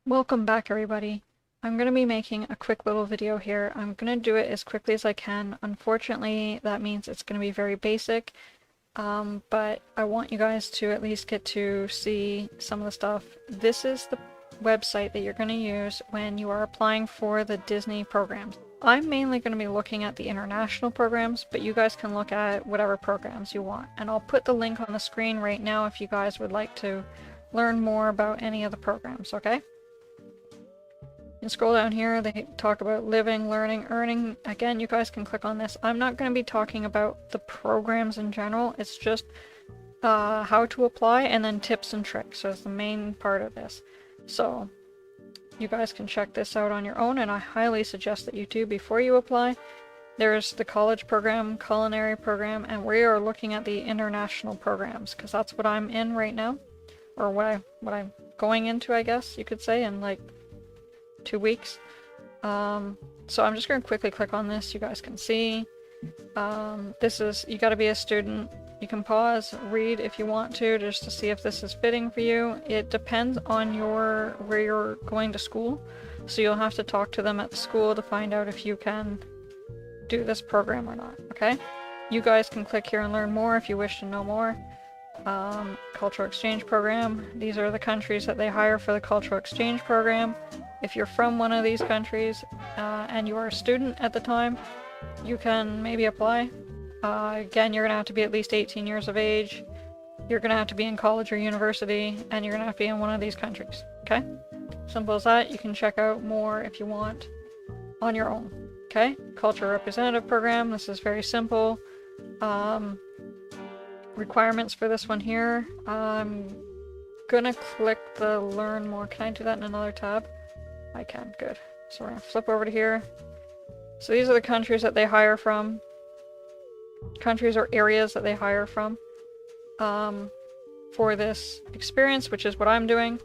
Welcome back, everybody. I'm going to be making a quick little video here. I'm going to do it as quickly as I can. Unfortunately, that means it's going to be very basic, but I want you guys to at least get to see some of the stuff. This is the website that you're going to use when you are applying for the Disney programs. I'm mainly going to be looking at the international programs, but you guys can look at whatever programs you want. And I'll put the link on the screen right now if you guys would like to learn more about any of the programs, okay? You can scroll down here, they talk about living, learning, earning. Again, you guys can click on this. I'm not going to be talking about the programs in general, it's just how to apply and then tips and tricks. So it's the main part of this. So you guys can check this out on your own, and I highly suggest that you do before you apply. There's the college program, culinary program, and we are looking at the international programs because that's what I'm in right now, or what I'm going into, I guess you could say, in like 2 weeks. So I'm just going to quickly click on this. You guys can see this is, you got to be a student. You can pause, read if you want to, just to see if this is fitting for you. It depends on where you're going to school, so you'll have to talk to them at the school to find out if you can do this program or not. Okay, you guys can click here and learn more if you wish to know more. Cultural exchange program, these are the countries that they hire for the cultural exchange program. If you're from one of these countries and you are a student at the time, you can maybe apply. Again, you're going to have to be at least 18 years of age, you're going to have to be in college or university, and you're going to have to be in one of these countries. Okay? Simple as that. You can check out more if you want on your own. Okay? Cultural representative program, this is very simple. Requirements for this one here. I'm gonna click the learn more. Can I do that in another tab? I can. Good. So we're gonna flip over to here. So these are the countries that they hire from. Countries or areas that they hire from for this experience, which is what I'm doing.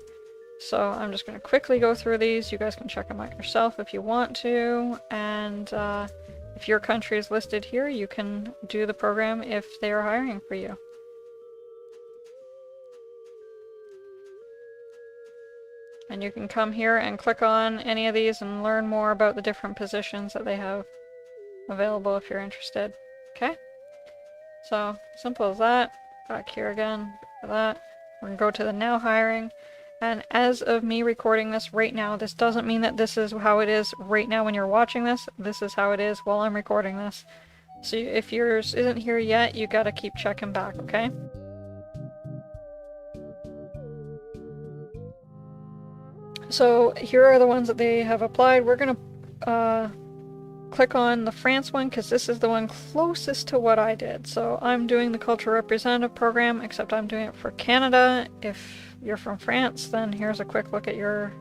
So I'm just gonna quickly go through these. You guys can check them out yourself if you want to, and if your country is listed here, you can do the program if they are hiring for you. And you can come here and click on any of these and learn more about the different positions that they have available if you're interested. Okay? So, simple as that. Back here again for that. We're going to go to the now hiring. And as of me recording this right now, this doesn't mean that this is how it is right now when you're watching this. This is how it is while I'm recording this. So if yours isn't here yet, you gotta keep checking back, okay? So here are the ones that they have applied. We're gonna click on the France one because this is the one closest to what I did. So I'm doing the cultural representative program, except I'm doing it for Canada. If you're from France, then here's a quick look at your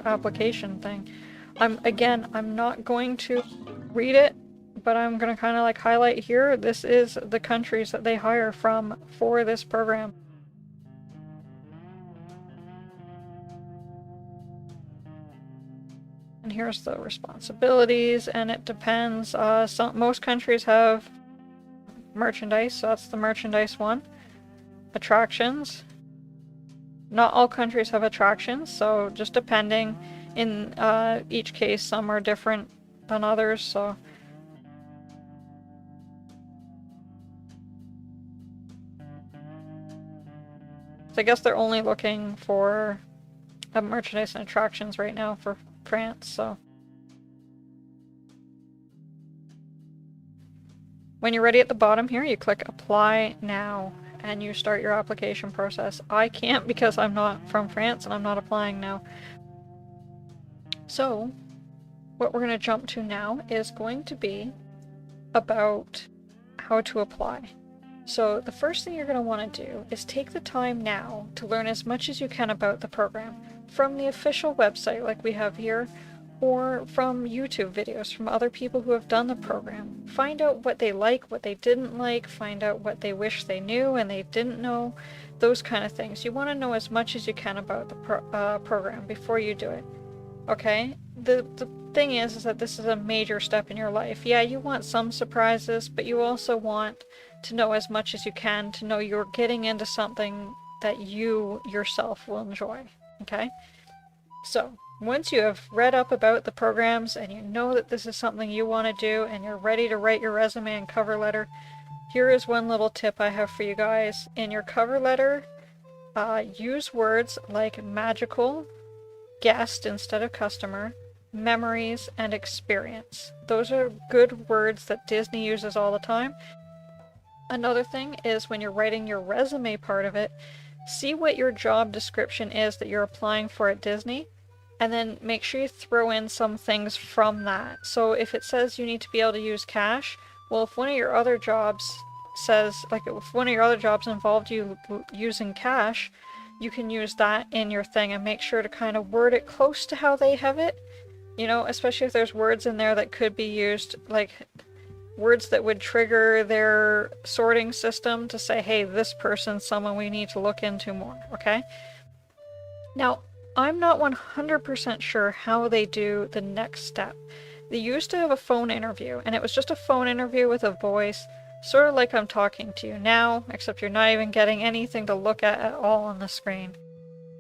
application thing. I'm not going to read it, but I'm going to kind of like highlight here. This is the countries that they hire from for this program. And here's the responsibilities, and it depends. Most countries have merchandise, so that's the merchandise one. Attractions. Not all countries have attractions, so just depending. In each case, some are different than others, so. So I guess they're only looking for merchandise and attractions right now for France, so. When you're ready at the bottom here, you click apply now and you start your application process. I can't because I'm not from France and I'm not applying now. So what we're going to jump to now is going to be about how to apply. So the first thing you're going to want to do is take the time now to learn as much as you can about the program from the official website like we have here, or from YouTube videos from other people who have done the program. Find out what they like, what they didn't like, find out what they wish they knew and they didn't know, those kind of things. You want to know as much as you can about the program before you do it. Okay? The thing is that this is a major step in your life. Yeah, you want some surprises, but you also want to know as much as you can to know you're getting into something that you yourself will enjoy. Okay? So, once you have read up about the programs and you know that this is something you want to do and you're ready to write your resume and cover letter, here is one little tip I have for you guys. In your cover letter, use words like magical, guest instead of customer, memories, and experience. Those are good words that Disney uses all the time. Another thing is when you're writing your resume part of it, see what your job description is that you're applying for at Disney, and then make sure you throw in some things from that. So if it says you need to be able to use cash, well, if one of your other jobs says, like if one of your other jobs involved you using cash, you can use that in your thing and make sure to kind of word it close to how they have it. You know, especially if there's words in there that could be used, like words that would trigger their sorting system to say, hey, this person's someone we need to look into more, okay? Now, I'm not 100% sure how they do the next step. They used to have a phone interview, and it was just a phone interview with a voice, sort of like I'm talking to you now, except you're not even getting anything to look at all on the screen.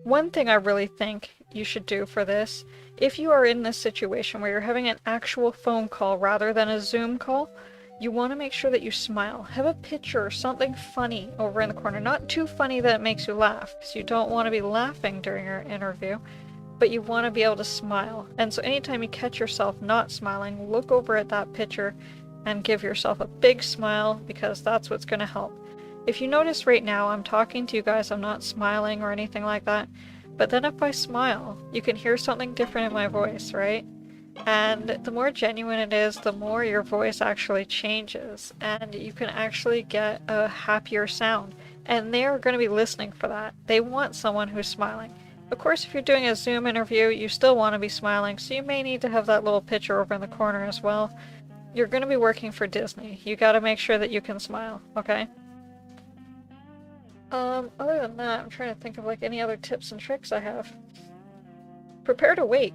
One thing I really think you should do for this, if you are in this situation where you're having an actual phone call rather than a Zoom call, you want to make sure that you smile. Have a picture or something funny over in the corner. Not too funny that it makes you laugh, because you don't want to be laughing during your interview, but you want to be able to smile. And so anytime you catch yourself not smiling, look over at that picture and give yourself a big smile, because that's what's going to help. If you notice right now, I'm talking to you guys, I'm not smiling or anything like that, but then if I smile, you can hear something different in my voice, right? And the more genuine it is, the more your voice actually changes, and you can actually get a happier sound. And they're going to be listening for that. They want someone who's smiling. Of course, if you're doing a Zoom interview, you still want to be smiling, so you may need to have that little picture over in the corner as well. You're going to be working for Disney. You got to make sure that you can smile, okay? Other than that, I'm trying to think of like any other tips and tricks I have. Prepare to wait.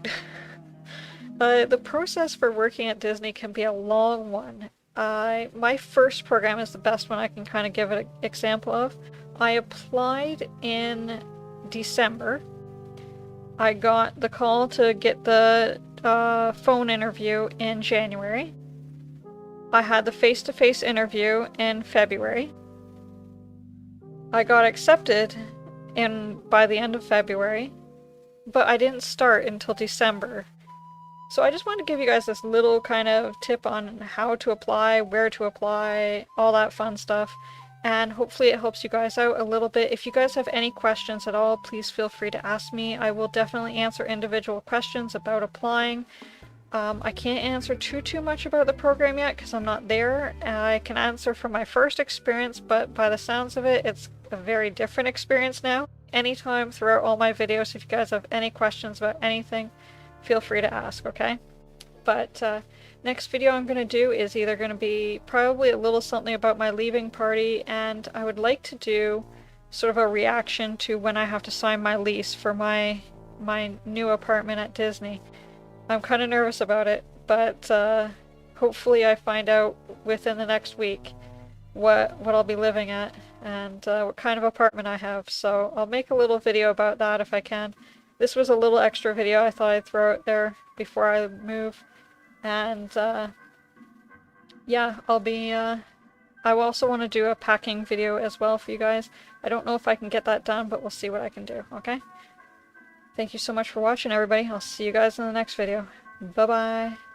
The process for working at Disney can be a long one. My first program is the best one I can kind of give an example of. I applied in December. I got the call to get the phone interview in January. I had the face-to-face interview in February. I got accepted by the end of February, but I didn't start until December. So I just wanted to give you guys this little kind of tip on how to apply, where to apply, all that fun stuff. And hopefully it helps you guys out a little bit. If you guys have any questions at all, please feel free to ask me. I will definitely answer individual questions about applying. I can't answer too much about the program yet because I'm not there. I can answer from my first experience, but by the sounds of it, it's a very different experience now. Anytime throughout all my videos, if you guys have any questions about anything, feel free to ask, okay? But next video I'm going to do is either going to be probably a little something about my leaving party, and I would like to do sort of a reaction to when I have to sign my lease for my new apartment at Disney. I'm kind of nervous about it, but hopefully I find out within the next week what I'll be living at and what kind of apartment I have. So I'll make a little video about that if I can. This was a little extra video I thought I'd throw out there before I move. And yeah, I also want to do a packing video as well for you guys. I don't know if I can get that done, but we'll see what I can do, okay? Thank you so much for watching, everybody. I'll see you guys in the next video. Bye-bye.